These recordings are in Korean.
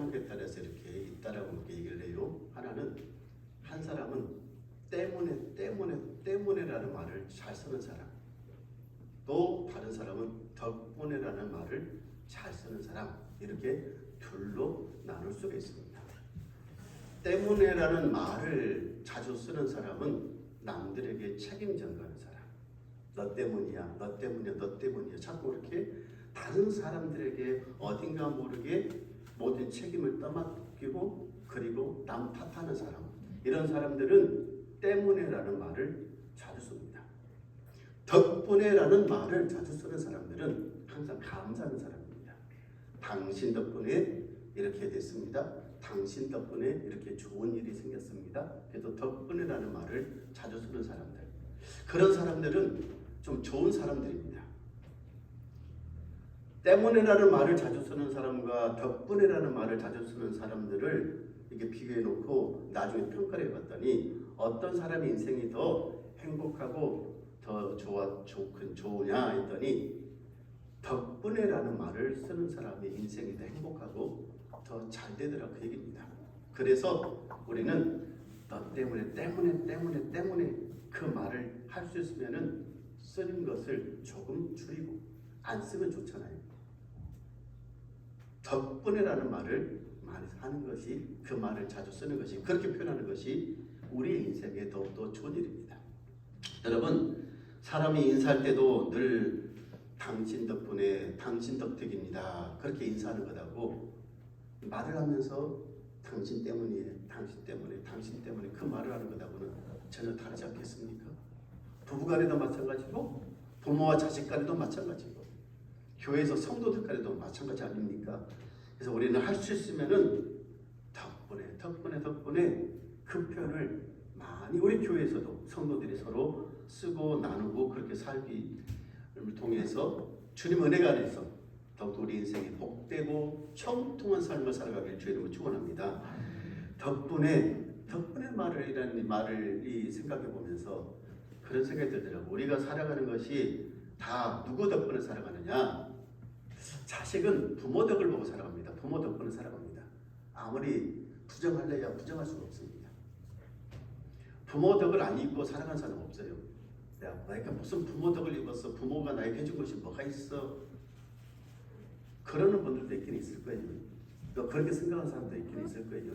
제목에 따라서 이렇게 있다라고 얘기를 해요. 하나는 한 사람은 때문에라는 말을 잘 쓰는 사람, 또 다른 사람은 덕분에라는 말을 잘 쓰는 사람, 이렇게 둘로 나눌 수가 있습니다. 때문에라는 말을 자주 쓰는 사람은 남들에게 책임 전가하는 사람. 너 때문이야, 너 때문이야, 너 때문이야. 자꾸 이렇게 다른 사람들에게 어딘가 모르게 모든 책임을 떠맡기고 그리고 남 탓하는 사람. 이런 사람들은 때문에라는 말을 자주 씁니다. 덕분에라는 말을 자주 쓰는 사람들은 항상 감사하는 사람입니다. 당신 덕분에 이렇게 됐습니다. 당신 덕분에 이렇게 좋은 일이 생겼습니다. 그래서 덕분에라는 말을 자주 쓰는 사람들, 그런 사람들은 좀 좋은 사람들입니다. 때문에라는 말을 자주 쓰는 사람과 덕분에라는 말을 자주 쓰는 사람들을 이렇게 비교해 놓고 나중에 평가를 해봤더니 어떤 사람의 인생이 더 행복하고 더 좋으냐 했더니 덕분에라는 말을 쓰는 사람의 인생이 더 행복하고 더 잘 되더라, 그 얘기입니다. 그래서 우리는 너 때문에 그 말을 할 수 있으면은 쓰는 것을 조금 줄이고 안 쓰면 좋잖아요. 덕분에라는 말을 많이 하는 것이, 그 말을 자주 쓰는 것이, 그렇게 표현하는 것이 우리의 인생에 더욱더 좋은 일입니다. 여러분, 사람이 인사할 때도 늘 당신 덕분에, 당신 덕택입니다, 그렇게 인사하는 것하고 말을 하면서 당신 때문에 그 말을 하는 것하고는 전혀 다르지 않겠습니까? 부부간에도 마찬가지고 부모와 자식 간에도 마찬가지고 교회에서 성도들 간에도 마찬가지 아닙니까? 그래서 우리는 할 수 있으면은 덕분에 그 표현을 많이 우리 교회에서도 성도들이 서로 쓰고 나누고 그렇게 살기를 통해서 주님 은혜가 안에서 더욱더 우리 인생이 복되고 청통한 삶을 살아가길 주의 이름으로 축원합니다. 덕분에 말이라는 말을 생각해 보면서 그런 생각이 들더라고요. 우리가 살아가는 것이 다 누구 덕분에 살아가느냐? 자식은 부모 덕을 보고 살아갑니다. 부모 덕분에 살아갑니다. 아무리 부정할래야 부정할 수가 없습니다. 부모 덕을 안 입고 살아가는 사람 없어요. 내가 무슨 부모 덕을 입었어? 부모가 나에게 해준 것이 뭐가 있어? 그러는 분들도 있긴 있을 거예요. 또 그렇게 생각하는 사람도 있긴 있을 거예요.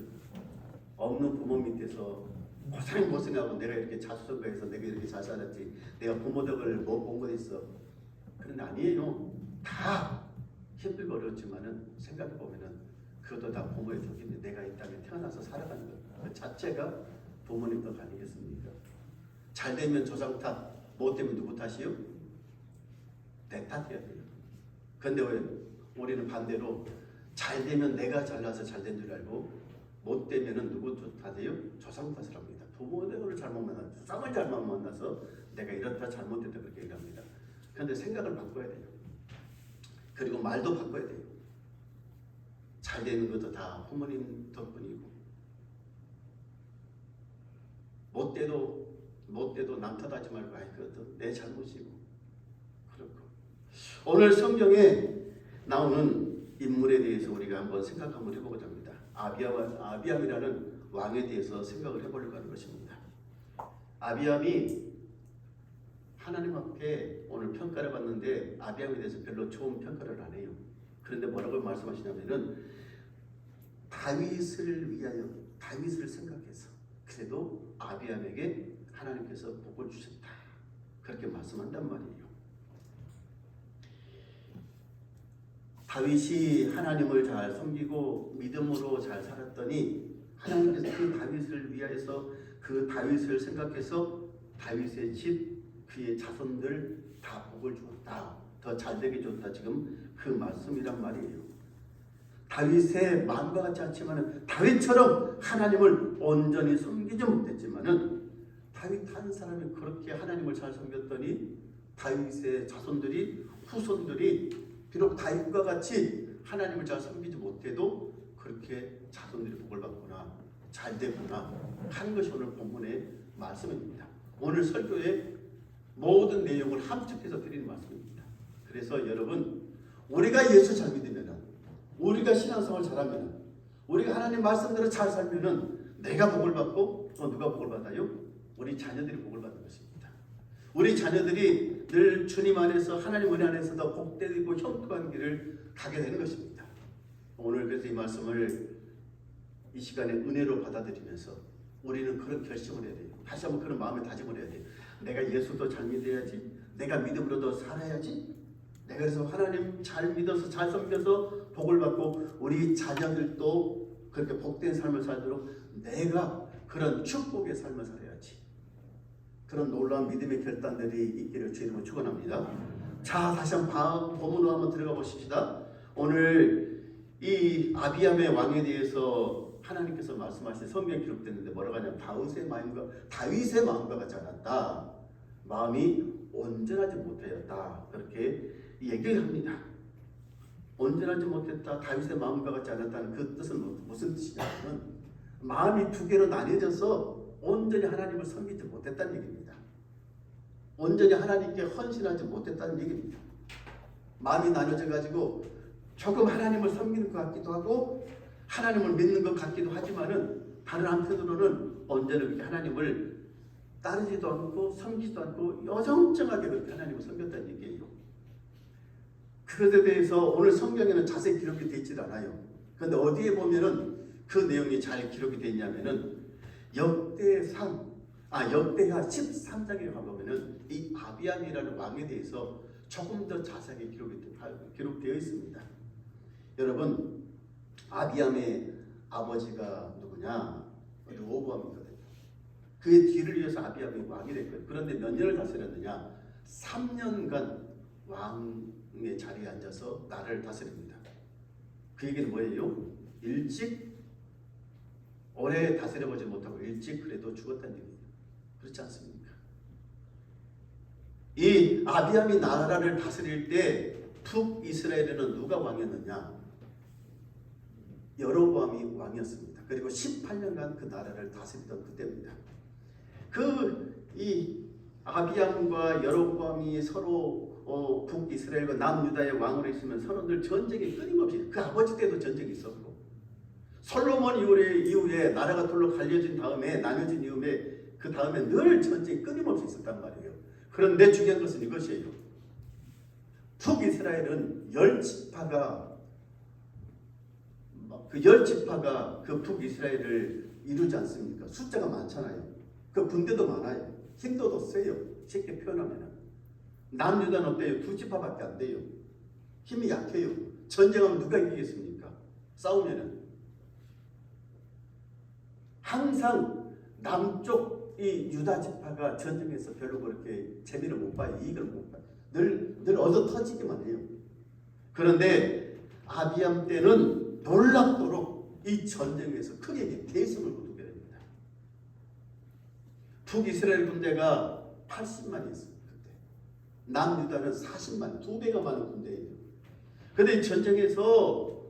없는 부모 밑에서 고생하고 내가 이렇게 자수성가해서 내가 이렇게 잘 살았지, 내가 부모 덕을 못 본 거 있어? 그런데 아니에요. 다 힘들고 어렵지만은 생각해 보면은 그것도 다 부모의 덕인데, 내가 이 땅에 태어나서 살아가는 것 그 자체가 부모님 덕 아니겠습니까? 잘 되면 조상 탓, 못 되면 누구 탓이요? 내 탓이야 돼요. 근데 왜 우리는 반대로 잘 되면 내가 잘나서 잘 된 줄 알고 못 되면은 누구 탓이요? 조상 탓을 합니다. 부모를 잘못 만나서, 조상을 잘못 만나서 내가 이렇다 잘못됐다 그렇게 얘기합니다. 그런데 생각을 바꿔야 돼요. 그리고 말도 바꿔야 돼요. 잘 되는 것도 다 부모님 덕분이고, 못 돼도 남 탓하지 말고, 그것도 내 잘못이고. 그렇고 오늘 성경에 나오는 인물에 대해서 우리가 한번 생각 한번 해보고자 합니다. 아비암이라는 왕에 대해서 생각을 해보려고 하는 것입니다. 아비암이 하나님 앞에 오늘 평가를 받는데 아비암에 대해서 별로 좋은 평가를 안 해요. 그런데 뭐라고 말씀하시냐면은 다윗을 위하여, 다윗을 생각해서 그래도 아비암에게 하나님께서 복을 주셨다, 그렇게 말씀한단 말이에요. 다윗이 하나님을 잘 섬기고 믿음으로 잘 살았더니 하나님께서 그 다윗을 위하여서, 그 다윗을 생각해서 다윗의 집, 그의 자손들 다 복을 주었다, 더 잘되게 줬다, 지금 그 말씀이란 말이에요. 다윗의 마음과 같지 않지만은, 다윗처럼 하나님을 온전히 섬기지 못했지만은 다윗 한 사람이 그렇게 하나님을 잘 섬겼더니 다윗의 자손들이, 후손들이 비록 다윗과 같이 하나님을 잘 섬기지 못해도 그렇게 자손들이 복을 받거나 잘 되구나 하는 것이 오늘 본문의 말씀입니다. 오늘 설교의 모든 내용을 함축해서 드리는 말씀입니다. 그래서 여러분, 우리가 예수 잘 믿으면, 우리가 신앙생활 잘하면, 우리가 하나님 말씀대로 잘 살면은 내가 복을 받고 누가 복을 받아요? 우리 자녀들이 복을 받는 것입니다. 우리 자녀들이 늘 주님 안에서 하나님 은혜 안에서 더 복되고 형통한 길을 가게 되는 것입니다. 오늘 그래서 이 말씀을 이 시간에 은혜로 받아들이면서 우리는 그런 결심을 해야 돼요. 다시 한번 그런 마음의 다짐을 해야 돼요. 내가 예수도 잘 믿어야지. 내가 믿음으로도 살아야지. 내가 그래서 하나님 잘 믿어서 잘 섬겨서 복을 받고 우리 자녀들도 그렇게 복된 삶을 살도록 내가 그런 축복의 삶을 살아야지. 그런 놀라운 믿음의 결단들이 있기를 주님으로 축원합니다. 자, 다시 한번 본문으로 한번 들어가 보십시다. 오늘 이 아비암의 왕에 대해서 하나님께서 말씀하신 성경에 기록됐는데 뭐라고 하냐면 다윗의 마음과 같지 않았다. 마음이 온전하지 못하였다. 그렇게 얘기를 합니다. 온전하지 못했다. 다윗의 마음과 같지 않았다는 그 뜻은 무슨 뜻이냐면 마음이 두 개로 나뉘어져서 온전히 하나님을 섬기지 못했다는 얘기입니다. 온전히 하나님께 헌신하지 못했다는 얘기입니다. 마음이 나눠져 가지고 조금 하나님을 섬기는 것 같기도 하고 하나님을 믿는 것 같기도 하지만은 다른 한편으로는 온전히 하나님을 따르지도 않고 섬기지도 않고 여정쩡하게 그렇게 하나님을 섬겼다는 얘기예요. 그것에 대해서 오늘 성경에는 자세히 기록이 되어 있지 않아요. 그런데 어디에 보면은 그 내용이 잘 기록이 되어 있냐면은 역대하 13장에 가보면은 이 아비암이라는 왕에 대해서 조금 더 자세하게 기록되어 있습니다. 여러분, 아비암의 아버지가 누구냐? 르호보암이거든요. 그의 뒤를 이어서 아비암이 왕이 됐거든요. 그런데 몇 년을 다스렸느냐? 3년간 왕의 자리에 앉아서 나라를 다스립니다. 그 얘기는 뭐예요? 일찍 오래 다스려보지 못하고 일찍 그래도 죽었다는 얘기예요. 그렇지 않습니까? 이 아비암이 나라를 다스릴 때 북이스라엘에는 누가 왕이었느냐? 여로보암이 왕이었습니다. 그리고 18년간 그 나라를 다스리던 그때입니다. 이 아비암과 여로보암이 서로 북이스라엘과 남유다의 왕으로 있으면 서로들 전쟁이 끊임없이 그 아버지 때도 전쟁이 있었고 솔로몬 이후에 나라가 둘로 갈려진 다음에 나눠진 이후에 그 다음에 늘 전쟁이 끊임없이 있었단 말이에요. 그런데 중요한 것은 이것이에요. 북이스라엘은 10지파가 그 북이스라엘을 이루지 않습니까? 숫자가 많잖아요. 그 군대도 많아요. 힘도 더 세요. 쉽게 표현하면 남유다는 어때요? 2지파밖에 안 돼요. 힘이 약해요. 전쟁하면 누가 이기겠습니까? 싸우면은 항상 남쪽 이 유다 지파가 전쟁에서 별로 그렇게 재미를 못 봐요. 이익을 못 봐요. 늘 얻어 터지기만 해요. 그런데 아비암 때는 놀랍도록 이 전쟁에서 크게 대승을 거두게 됩니다. 북이스라엘 군대가 80만이 있습니다. 그때 남유다는 40만, 2배가 많은 군대예요. 그런데 이 전쟁에서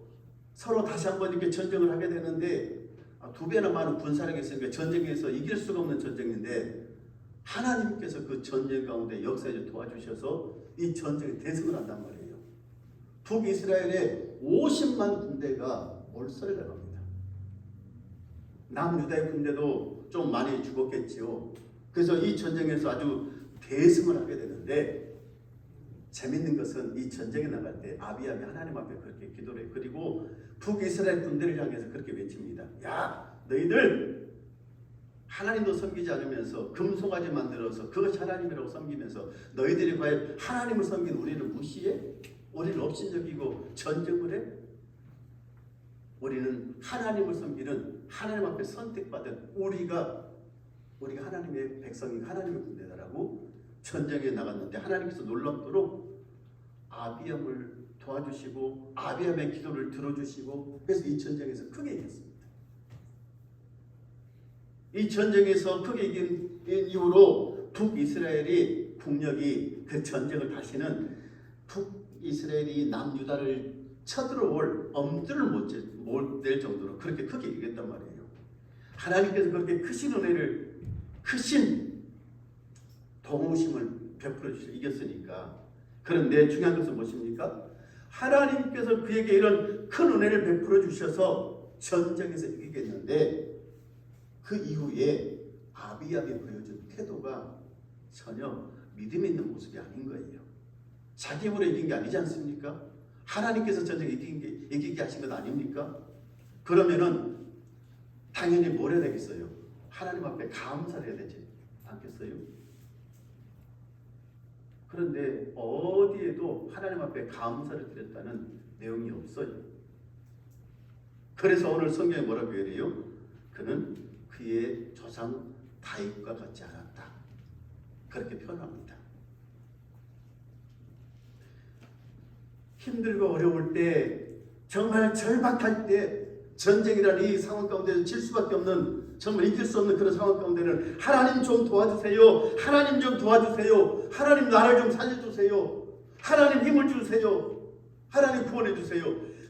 서로 다시 한번 이렇게 전쟁을 하게 되는데 2배나 많은 군사력이 있으니까 전쟁에서 이길 수가 없는 전쟁인데 하나님께서 그 전쟁 가운데 역사에 도와주셔서 이 전쟁에 대승을 한단 말이에요. 북이스라엘의 50만 군대가 몰살을 당합니다. 남유다의 군대도 좀 많이 죽었겠지요. 그래서 이 전쟁에서 아주 대승을 하게 되는데 재밌는 것은 이 전쟁에 나갈 때 아비암이 하나님 앞에 그렇게 기도를 해요. 그리고 북이스라엘 군대를 향해서 그렇게 외칩니다. 야, 너희들 하나님도 섬기지 않으면서 금송아지 만들어서 그것이 하나님이라고 섬기면서 너희들이 과연 하나님을 섬긴 우리를 무시해? 우리는 업신여기고 전쟁을 해? 우리는 하나님을 섬기는 하나님 앞에 선택받은 우리가 하나님의 백성이 하나님의 군대다라고 전쟁에 나갔는데 하나님께서 놀랍도록 아비암을 도와주시고 아비암의 기도를 들어주시고 그래서 이 전쟁에서 크게 이겼습니다. 이 전쟁에서 크게 이긴 이후로 북이스라엘이 국력이 그 전쟁을 다시는 북이스라엘이 남유다를 쳐들어올 엄두를 못 낼 정도로 그렇게 크게 이겼단 말이에요. 하나님께서 그렇게 크신 은혜를 크신 도우심을 베풀어 주셔서 이겼으니까. 그런데 중요한 것은 무엇입니까? 하나님께서 그에게 이런 큰 은혜를 베풀어 주셔서 전쟁에서 이기겠는데 그 이후에 아비암이 보여준 태도가 전혀 믿음 있는 모습이 아닌 거예요. 자기 힘으로 이긴 게 아니지 않습니까? 하나님께서 전쟁 이기게 하신 것 아닙니까? 그러면은 당연히 뭘 해야 되겠어요? 하나님 앞에 감사를 해야 되지 않겠어요? 그런데 어디에도 하나님 앞에 감사를 드렸다는 내용이 없어요. 그래서 오늘 성경에 뭐라고 해요? 그는 그의 조상 다윗과 같지 않았다. 그렇게 표현합니다. 힘들고 어려울 때, 정말 절박할 때, 전쟁이라는 이 상황 가운데서 질 수밖에 없는, 정말 이길 수 없는 그런 상황 가운데는 하나님 좀 도와주세요. 하나님 좀 도와주세요. 하나님 나를 좀 살려주세요. 하나님 힘을 주세요. 하나님 구원해 주세요.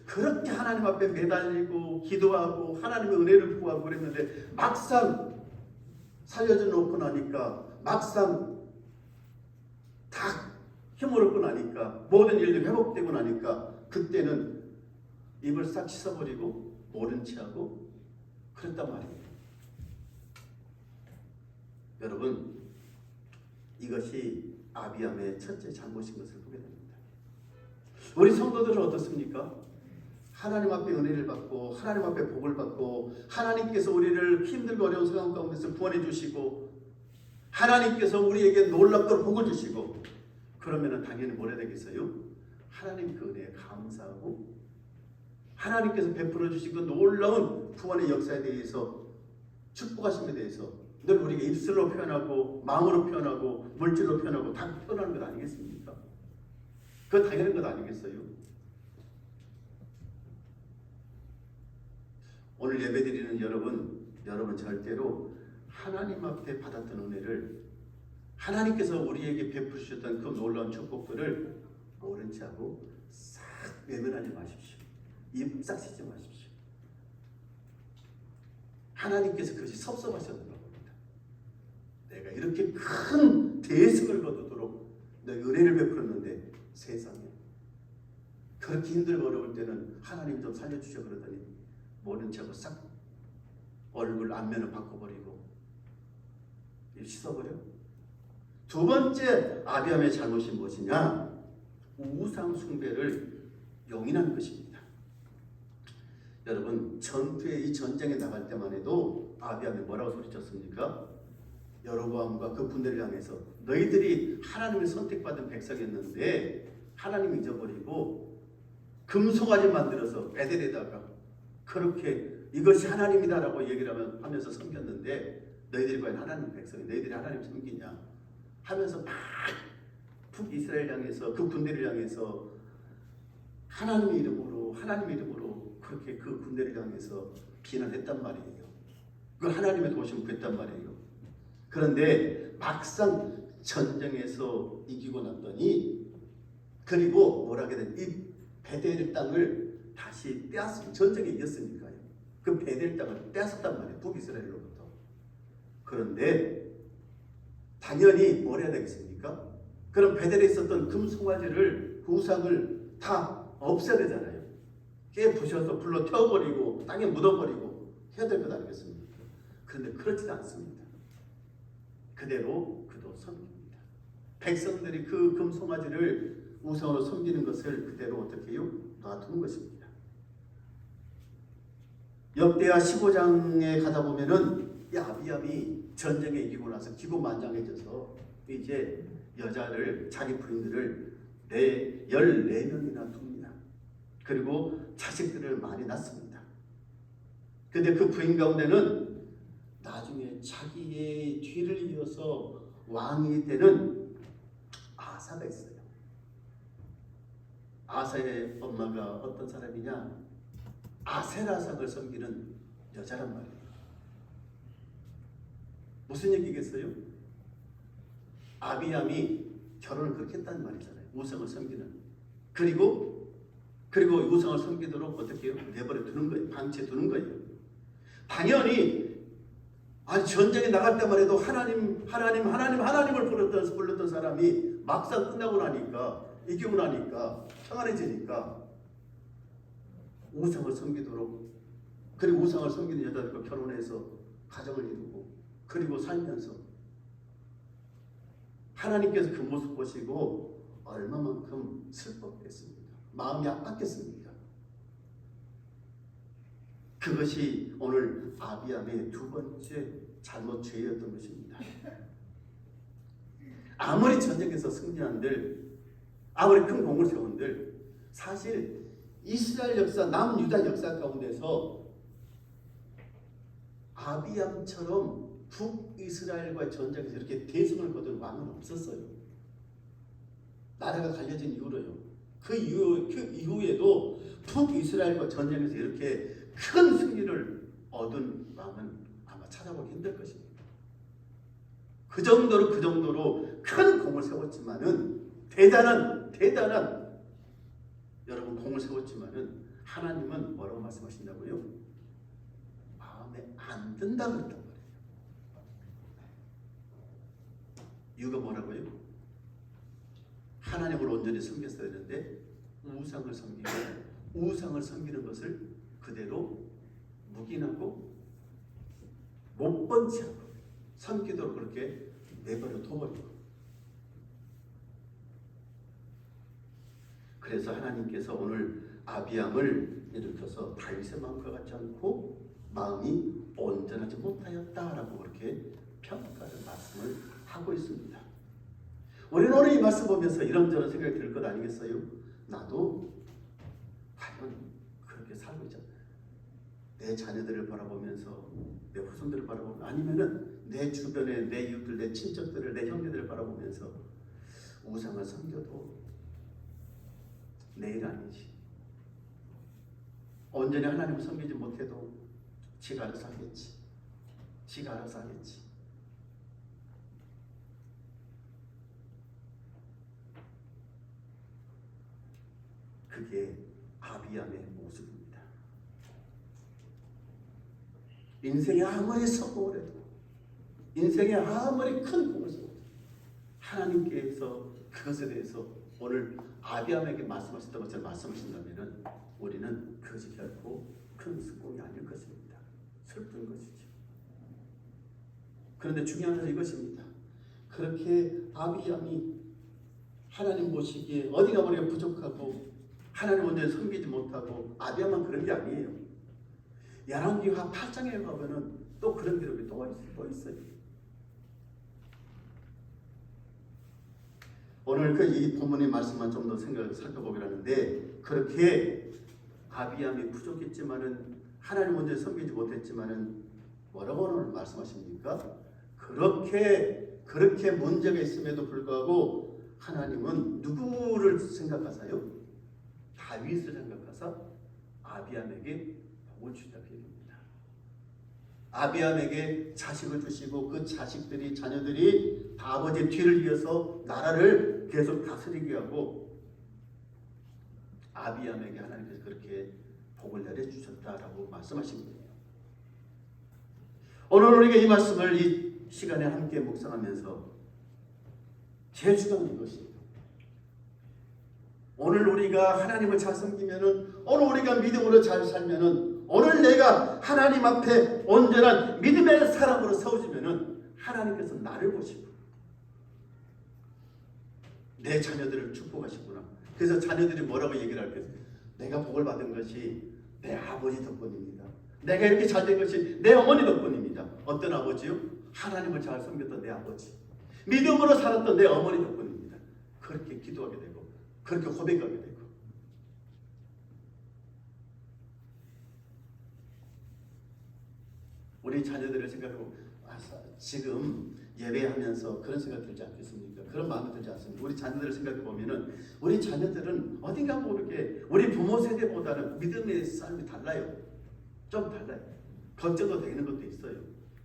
그렇게 하나님 앞에 매달리고 기도하고 하나님의 은혜를 구하고 그랬는데 막상 살려줘 놓고 나니까, 막상 다 힘을 얻고 나니까, 모든 일들이 회복되고 나니까 그때는 입을 싹 씻어버리고 모른 체하고 그랬단 말이에요. 여러분, 이것이 아비암의 첫째 잘못인 것을 보게 됩니다. 우리 성도들은 어떻습니까? 하나님 앞에 은혜를 받고 하나님 앞에 복을 받고 하나님께서 우리를 힘들고 어려운 상황 가운데서 구원해 주시고 하나님께서 우리에게 놀랍도록 복을 주시고 그러면 당연히 뭘 해야 되겠어요? 하나님 그 은혜에 감사하고 하나님께서 베풀어 주신 그 놀라운 구원의 역사에 대해서 축복하심에 대해서 늘 우리가 입술로 표현하고 마음으로 표현하고 물질로 표현하고 다 표현하는 것 아니겠습니까? 그건 당연한 것 아니겠어요? 오늘 예배드리는 여러분 절대로 하나님 앞에 받았던 은혜를 하나님께서 우리에게 베푸셨던 그 놀라운 축복들을 모른 채 하고 싹 외면하지 마십시오. 입 싹 씻지 마십시오. 하나님께서 그것이 섭섭하셨던 겁니다. 내가 이렇게 큰 대승을 거두도록 내 은혜를 베풀었는데 세상에 그렇게 힘들고 어려울 때는 하나님 좀 살려주셔 그러더니 모른 척하고 싹 얼굴 안면을 바꿔버리고 씻어버려. 두 번째 아비암의 잘못이 무엇이냐? 우상 숭배를 용인한 것입니다. 여러분, 전투에 이 전쟁에 나갈 때만 해도 아비암이 뭐라고 소리쳤습니까? 여로보암과 그 군대를 향해서 너희들이 하나님을 선택받은 백성이었는데 하나님 잊어버리고 금송아지 만들어서 베델에다가 그렇게 이것이 하나님이다라고 얘기를 하면서 섬겼는데 너희들이 과연 하나님 백성이 너희들이 하나님 섬기냐 하면서 막 북이스라엘 향해서 그 군대를 향해서 하나님의 이름으로 그렇게 그 군대를 향해서 비난했단 말이에요. 그 하나님의 도심을 구했단 말이에요. 그런데 막상 전쟁에서 이기고 났더니 그리고 뭐라 해야 되나 이 베델 땅을 다시 빼앗습니다. 전쟁에 이겼으니까요. 그 베델 땅을 빼앗았단 말이에요. 북이스라엘로부터. 그런데 당연히 뭘 해야 되겠습니까? 그럼 베델에 있었던 금송아지를 그 우상을 다 없애야 되잖아요. 깨부셔서 불로 태워버리고 땅에 묻어버리고 해야 될 것 아니겠습니까? 그런데 그렇지는 않습니다. 그대로 그도 섬깁니다. 백성들이 그 금송아지를 우상으로 섬기는 것을 그대로 어떻게 해요? 놔두는 것입니다. 역대하 15장에 가다 보면은 이 아비암이 전쟁에 이기고 나서 기고만장해져서 이제 여자를 자기 부인들을 14명이나 둡니다. 그리고 자식들을 많이 낳습니다. 근데 그 부인 가운데는 나중에 자기의 뒤를 이어서 왕이 되는 아사가 있어요. 아사의 엄마가 어떤 사람이냐? 아세라상을 섬기는 여자란 말이에요. 무슨 얘기겠어요? 아비암이 결혼을 그렇게 했다는 말이잖아요. 우상을 섬기는. 그리고 우상을 섬기도록 어떻게 해요? 내버려 두는 거예요. 방치해 두는 거예요. 당연히 전쟁에 나갈 때만 해도 하나님을 불렀던 사람이 막상 끝나고 나니까 이기고 나니까 평안해지니까 우상을 섬기도록 그리고 우상을 섬기는 여자들과 결혼해서 가정을 이루고 그리고 살면서 하나님께서 그 모습 보시고 얼마만큼 슬펐겠습니까? 마음이 아팠겠습니까? 그것이 오늘 아비암의 두 번째 잘못 죄였던 것입니다. 아무리 전쟁에서 승리한들, 아무리 큰 공을 세운들, 사실 이스라엘 역사, 남유다 역사 가운데서 아비암처럼 북이스라엘과의 전쟁에서 이렇게 대승을 거둔 왕은 없었어요. 나라가 갈려진 이후로요. 그 이후에도 북이스라엘과 전쟁에서 이렇게 큰 승리를 얻은 왕은 아마 찾아보기 힘들 것입니다. 그 정도로 큰 공을 세웠지만은 대단한 여러분 공을 세웠지만은 하나님은 뭐라고 말씀하신다고요? 마음에 안 든다 그랬단 말이에요. 이유가 뭐라고요? 하나님을 온전히 섬겼어야 되는데 우상을 섬기는 것을 그대로 묵인하고 못 번지 않고 섬기도록 그렇게 내버려 둬버리고, 그래서 하나님께서 오늘 아비암을 일으켜서 다윗의 마음과 같지 않고 마음이 온전하지 못하였다라고 그렇게 평가하는 말씀을 하고 있습니다. 우리는 오늘 이 말씀 보면서 이런저런 생각이 들 것 아니겠어요? 나도 과연 그렇게 살고 있잖아. 내 자녀들을 바라보면서, 내 후손들을 바라보면서, 아니면은 내 주변에 내 이웃들, 내 친척들을, 내 형제들을 바라보면서 우상을 섬겨도 내일 아니지. 온전히 하나님을 섬기지 못해도 지가 알아서 하겠지. 그게 아비암의 모습입니다. 인생에 아무리 성공을 해도, 인생에 아무리 큰 공을 써도 하나님께서 그것에 대해서 오늘 아비암에게 말씀하셨던 것처럼 말씀하신다면 우리는 그것이 결코 큰 성공이 아닐 것입니다. 슬픈 것이죠. 그런데 중요한 것은 이것입니다. 그렇게 아비암이 하나님 보시기에 어디가 머리가 부족하고 하나님 온전히 섬기지 못하고, 아비암만 그런 게 아니에요. 열왕기하 8장에 가면은 또 그런 기록이 또 있어요. 오늘 이 본문의 말씀만 좀 더 살펴보기로 하는데, 그렇게 아비암이 부족했지만은 하나님 온전히 섬기지 못했지만은 뭐라고 오늘 말씀하십니까? 그렇게 문제가 있음에도 불구하고 하나님은 누구를 생각하세요? 다윗을 생각하사 아비암에게 복을 주셨다 얘기입니다. 아비암에게 자식을 주시고 그 자녀들이 다 아버지의 뒤를 이어서 나라를 계속 다스리게 하고 아비암에게 하나님께서 그렇게 복을 내려주셨다라고 말씀하신 거예요. 오늘 우리가 이 말씀을 이 시간에 함께 묵상하면서 제일 중요한 것입니다. 오늘 우리가 하나님을 잘 섬기면은, 오늘 우리가 믿음으로 잘 살면은, 오늘 내가 하나님 앞에 온전한 믿음의 사람으로 세워지면은 하나님께서 나를 보시고 내 자녀들을 축복하시구나. 그래서 자녀들이 뭐라고 얘기를 할까요? 내가 복을 받은 것이 내 아버지 덕분입니다. 내가 이렇게 잘 된 것이 내 어머니 덕분입니다. 어떤 아버지요? 하나님을 잘 섬겼던 내 아버지, 믿음으로 살았던 내 어머니 덕분입니다. 그렇게 기도하게 되고 그렇게 고백하게 되고, 우리 자녀들을 생각하고 지금 예배하면서 그런 생각 들지 않겠습니까? 그런 마음이 들지 않습니까? 우리 자녀들을 생각해 보면은 우리 자녀들은 어딘가 모르게 우리 부모 세대보다는 믿음의 삶이 달라요. 좀 달라요. 걱정도 되는 것도 있어요.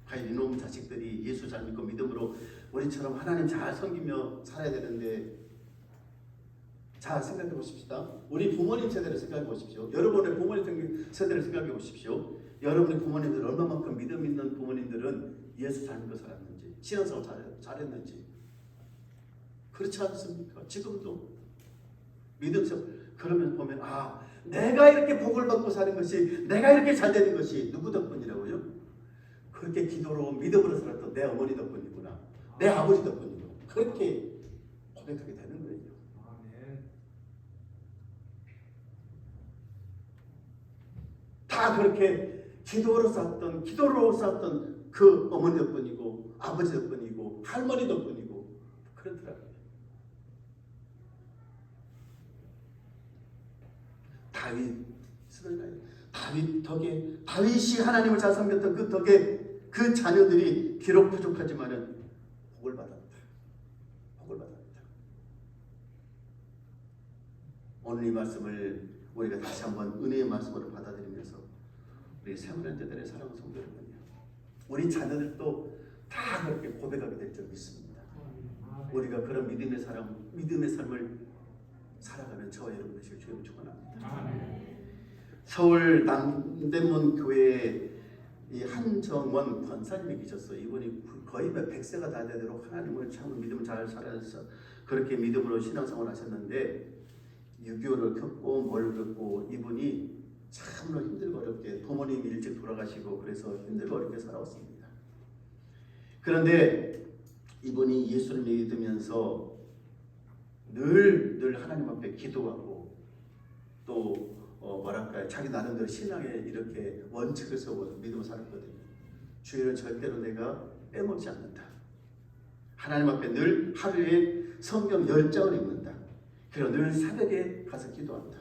과연 이놈 자식들이 예수 잘 믿고 믿음으로 우리처럼 하나님 잘 섬기며 살아야 되는데, 자, 생각해 보십시다. 우리 부모님 세대를 생각해 보십시오. 여러분의 부모님 세대를 생각해 보십시오. 여러분의 부모님들 얼마만큼 믿음 있는 부모님들은 예수 잘 믿고 살았는지, 신앙생활 잘했는지. 그렇지 않습니까? 지금도 믿음생활, 그러면 보면 내가 이렇게 복을 받고 사는 것이, 내가 이렇게 잘 되는 것이 누구 덕분이라고요? 그렇게 기도로 믿음으로 살았던 내 어머니 덕분이구나, 내 아버지 덕분이구나, 그렇게 고백하게 되는 거예요. 다 그렇게 기도로 쌓았던 그 어머니 덕분이고 아버지 덕분이고 할머니 덕분이고 그렇더라고요. 다윗 덕에, 다윗이 하나님을 잘 섬겼던 그 덕에 그 자녀들이 비록 부족하지만은 복을 받았다. 오늘 이 말씀을 우리가 다시 한번 은혜의 말씀으로 받아들이면서 우리 세문현대들의 사랑하는 성도 여러분요, 우리 자녀들도 다 그렇게 고백하게 될 줄 믿습니다. 우리가 그런 믿음의 삶을 살아가는 저와 여러분 되시길 주님을 축원합니다. 서울 남대문 교회에 이 한정원 권사님이 계셨어요. 이분이 거의 100세가 다 되도록 하나님을 참 믿음을 잘 살아서 그렇게 믿음으로 신앙생활을 하셨는데 6.25를 겪고 뭘 겪고 이분이 참으로 힘들고 어렵게, 부모님이 일찍 돌아가시고 그래서 힘들고 어렵게 살아왔습니다. 그런데 이분이 예수를 믿으면서 늘 하나님 앞에 기도하고 또 자기 나름대로 신앙에 이렇게 원칙을 세우고 믿음을 살았거든요. 주일은 절대로 내가 빼먹지 않는다. 하나님 앞에 늘 하루에 성경 10장을 읽는다. 그리고 늘 새벽에 가서 기도한다.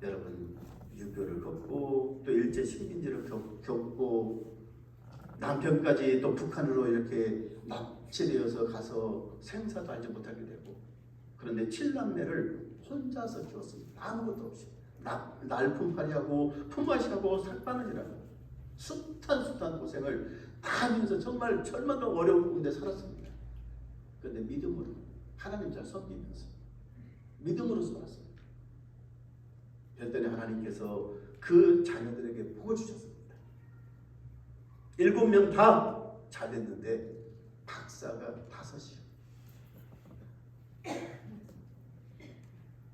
여러분, 유교를 겪고 또 일제 식민지를 겪고 남편까지 또 북한으로 이렇게 납치되어서 가서 생사도 알지 못하게 되고, 그런데 7남매를 혼자서 키웠습니다. 아무것도 없이 날품팔이하고 품앗이하고 살바느질하고 숱한 고생을 다 하면서 정말 절망과 어려운 곳에 살았습니다. 그런데 믿음으로 하나님 잘 섬기면서 믿음으로 살았습니다. 그랬더니 하나님께서 그 자녀들에게 복을 주셨습니다. 7명 다 잘 됐는데 박사가 5이요.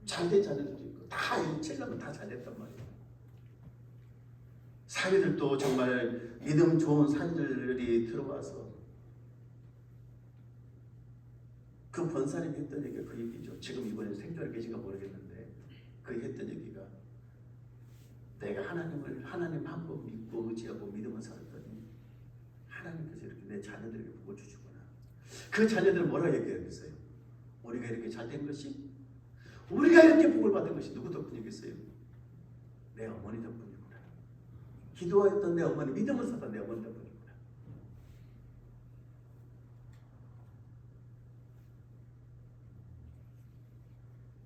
잘된 자녀들도 있고 다 7남은 다 잘됐단 말이에요. 사위들도 정말 믿음 좋은 사위들이 들어와서 그 권사님이 했던 얘기가 그 얘기죠. 지금 이번에 생존에 계신가 모르겠는데 그 했던 얘기가, 내가 하나님 한 번 믿고 의지하고 믿음을 살았더니 하나님께서 이렇게 내 자녀들에게 복을 주시구나. 그 자녀들은 뭐라고 얘기하겠어요? 우리가 이렇게 잘된 것이, 우리가 이렇게 복을 받은 것이 누구 덕분이겠어요? 내 어머니 덕분이구나. 기도했던 내 어머니, 믿음을 살았던 내 어머니 덕분이구나.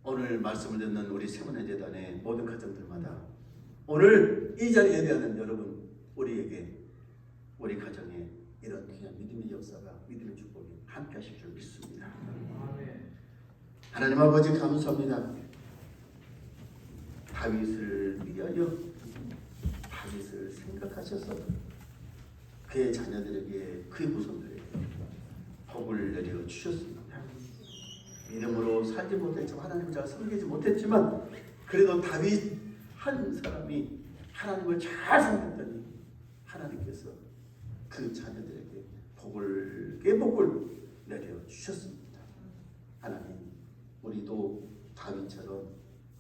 오늘 말씀을 듣는 우리 세문회재단의 모든 가정들마다 오늘 이 자리에 예배하는 여러분, 우리에게, 우리 가정에 이런 귀한 믿음의 역사가, 믿음의 축복이 함께 하실 줄 믿습니다. 하나님 아버지 감사합니다. 다윗을 위하여, 다윗을 생각하셔서 그의 자녀들에게, 그의 후손들에게 복을 내려 주셨습니다. 믿음으로 살지 못했지만, 하나님을 잘 섬기지 못했지만, 그래도 다윗 한 사람이 하나님을 잘 섬겼더니 하나님께서 그 자녀들에게 복을 내려 주셨습니다. 하나님, 우리도 다윗처럼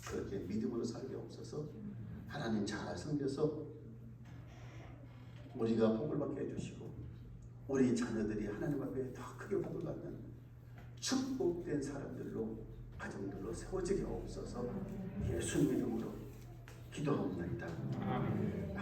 그렇게 믿음으로 살게 없어서 하나님 잘 섬겨서 우리가 복을 받게 해주시고, 우리 자녀들이 하나님 앞에 더 크게 복을 받는 축복된 사람들로, 가정들로 세워지게 없어서 예수님 이름으로 기도하옵나이다. 아멘.